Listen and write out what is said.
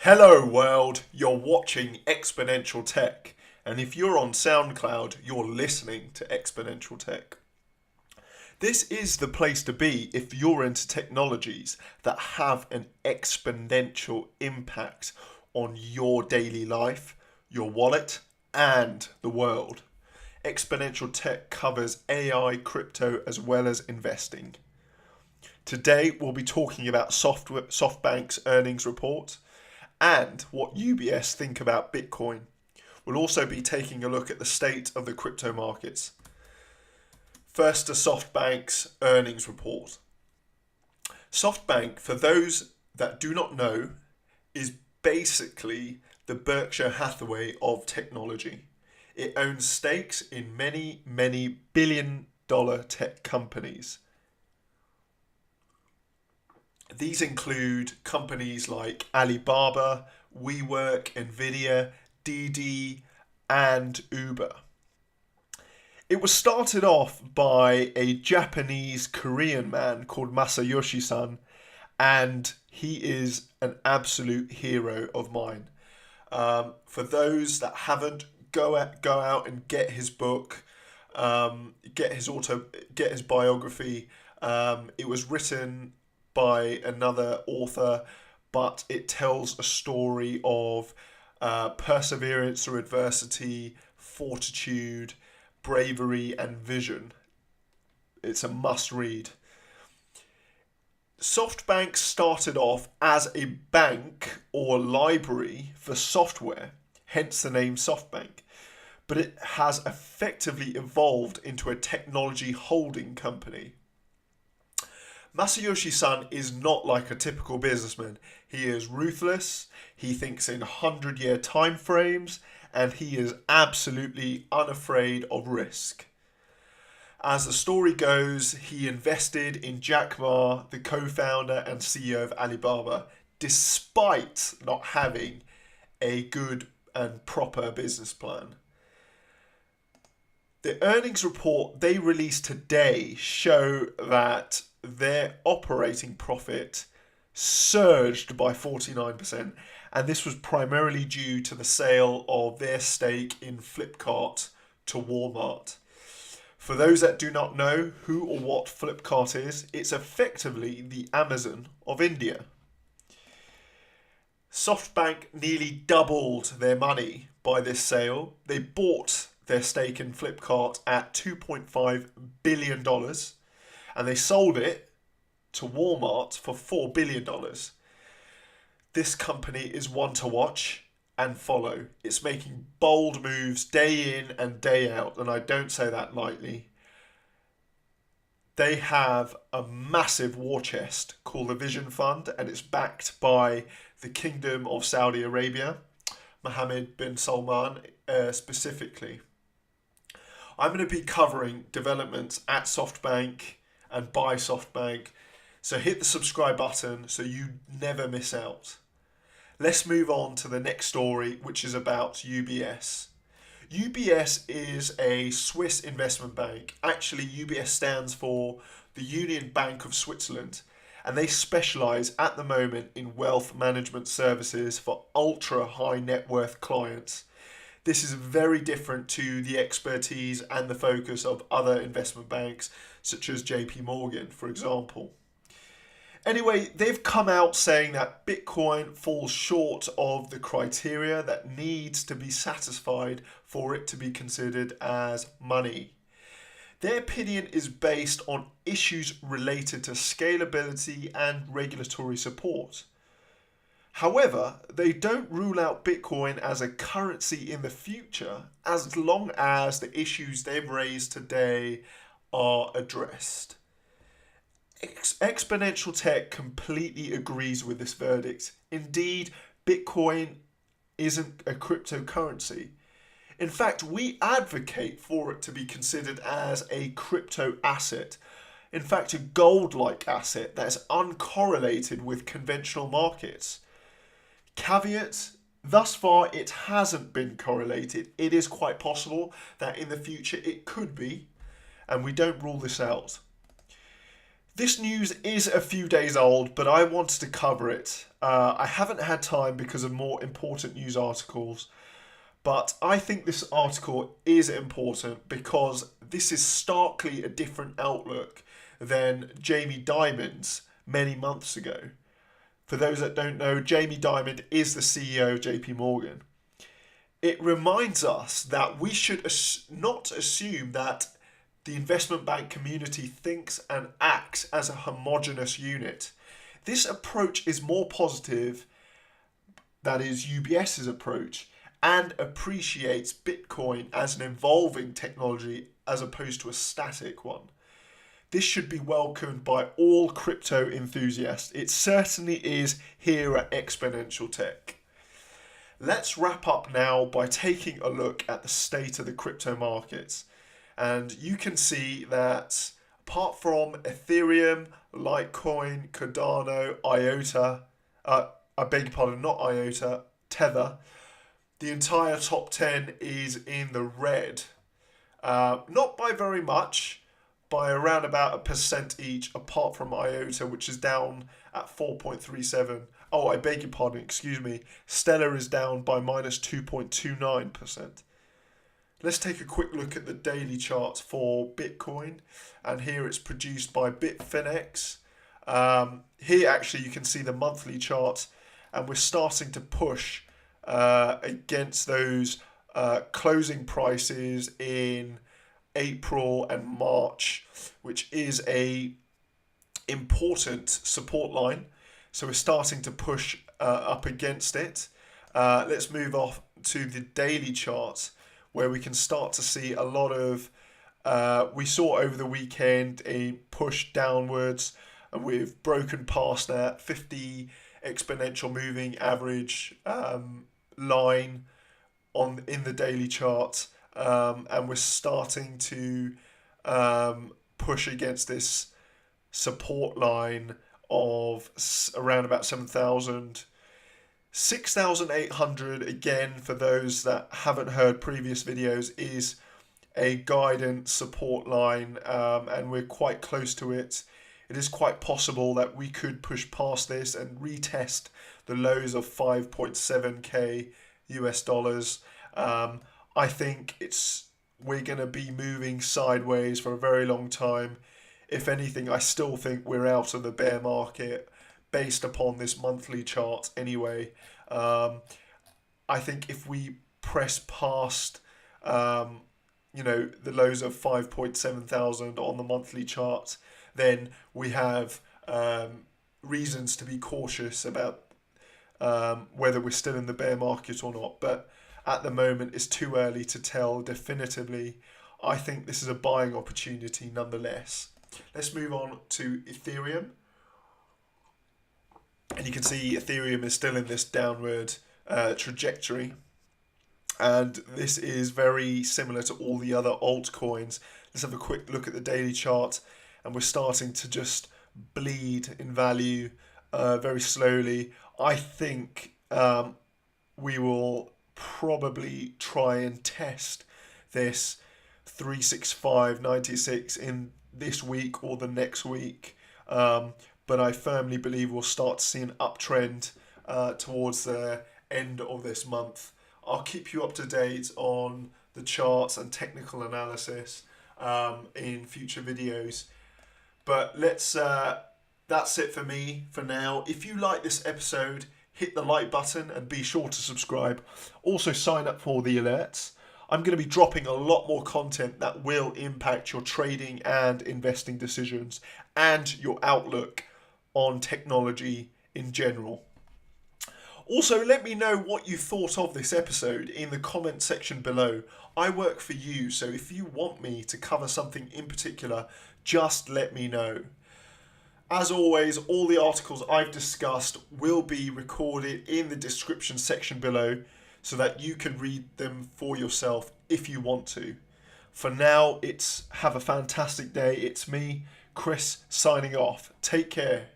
Hello world, you're watching Exponential Tech, and if you're on SoundCloud, you're listening to Exponential Tech. This is the place to be if you're into technologies that have an exponential impact on your daily life, your wallet, and the world. Exponential Tech covers AI, crypto, as well as investing. Today, we'll be talking about Softbank's earnings report and what UBS think about Bitcoin. We'll also be taking a look at the state of the crypto markets. First, to Softbank's earnings report. Softbank, for those that do not know, is basically the Berkshire Hathaway of technology. It owns stakes in many billion-dollar tech companies. These include companies like Alibaba, WeWork, Nvidia, Didi, and Uber. It was started off by a Japanese-Korean man called Masayoshi-san, and he is an absolute hero of mine. For those that haven't, go out and get his book, get his biography. It was written by another author, but it tells a story of perseverance through adversity, fortitude, bravery, and vision. It's a must read. Softbank started off as a bank or library for software, hence the name Softbank, but it has effectively evolved into a technology holding company. Masayoshi-san is not like a typical businessman. He is ruthless, he thinks in 100-year time frames, and he is absolutely unafraid of risk. As the story goes, he invested in Jack Ma, the co-founder and CEO of Alibaba, despite not having a good and proper business plan. The earnings report they released today show that their operating profit surged by 49%, and this was primarily due to the sale of their stake in Flipkart to Walmart. For those that do not know who or what Flipkart is, it's effectively the Amazon of India. Softbank nearly doubled their money by this sale. They bought their stake in Flipkart at $2.5 billion. And they sold it to Walmart for $4 billion. This company is one to watch and follow. It's making bold moves day in and day out, and I don't say that lightly. They have a massive war chest called the Vision Fund, and it's backed by the Kingdom of Saudi Arabia, Mohammed bin Salman specifically. I'm going to be covering developments at Softbank and by Softbank, so hit the subscribe button so you never miss out. Let's move on to the next story, which is about UBS. UBS is a Swiss investment bank. Actually, UBS stands for the Union Bank of Switzerland, and they specialize at the moment in wealth management services for ultra high net worth clients. This is very different to the expertise and the focus of other investment banks, such as JP Morgan, for example. Anyway, they've come out saying that Bitcoin falls short of the criteria that needs to be satisfied for it to be considered as money. Their opinion is based on issues related to scalability and regulatory support. However, they don't rule out Bitcoin as a currency in the future as long as the issues they've raised today are addressed. Exponential Tech completely agrees with this verdict. Indeed, Bitcoin isn't a cryptocurrency. In fact, we advocate for it to be considered as a crypto asset. In fact, a gold-like asset that is uncorrelated with conventional markets. Caveat, thus far it hasn't been correlated. It is quite possible that in the future it could be, and we don't rule this out. This news is a few days old, but I wanted to cover it. I haven't had time because of more important news articles, but I think this article is important because this is starkly a different outlook than Jamie Dimon's many months ago. For those that don't know, Jamie Dimon is the CEO of JP Morgan. It reminds us that we should not assume that the investment bank community thinks and acts as a homogenous unit. This approach is more positive, that is UBS's approach, and appreciates Bitcoin as an evolving technology as opposed to a static one. This should be welcomed by all crypto enthusiasts. It certainly is here at Exponential Tech. Let's wrap up now by taking a look at the state of the crypto markets. And you can see that apart from Ethereum, Litecoin, Cardano, IOTA, I beg your pardon, not IOTA, Tether, the entire top 10 is in the red. Not by very much, by around about 1% each, apart from IOTA, which is down at 4.37. Oh, I beg your pardon, excuse me. Stellar is down by minus 2.29%. Let's take a quick look at the daily charts for Bitcoin. And here it's produced by Bitfinex. Here actually you can see the monthly chart, and we're starting to push against those closing prices in April and March, which is a important support line. So we're starting to push up against it. Let's move off to the daily chart, where we can start to see a lot of, we saw over the weekend a push downwards, and we've broken past that 50 exponential moving average line in the daily chart, and we're starting to push against this support line of around about 7,000. 6,800, again, for those that haven't heard previous videos, is a guidance support line, and we're quite close to it. It is quite possible that we could push past this and retest the lows of 5.7k US dollars. I think we're going to be moving sideways for a very long time. If anything, I still think we're out of the bear market based upon this monthly chart anyway. I think if we press past the lows of 5.7 thousand on the monthly chart, then we have reasons to be cautious about whether we're still in the bear market or not. But at the moment, it's too early to tell definitively. I think this is a buying opportunity nonetheless. Let's move on to Ethereum. And you can see Ethereum is still in this downward trajectory. And this is very similar to all the other altcoins. Let's have a quick look at the daily chart. And we're starting to just bleed in value very slowly. I think we will probably try and test this 365.96 in this week or the next week. But I firmly believe we'll start to see an uptrend towards the end of this month. I'll keep you up to date on the charts and technical analysis in future videos. But that's it for me for now. If you like this episode, hit the like button and be sure to subscribe. Also sign up for the alerts. I'm going to be dropping a lot more content that will impact your trading and investing decisions and your outlook on technology in general. Also, let me know what you thought of this episode in the comment section below. I work for you, so if you want me to cover something in particular, just let me know. As always, all the articles I've discussed will be recorded in the description section below so that you can read them for yourself if you want to. For now, have a fantastic day. It's me, Chris, signing off. Take care.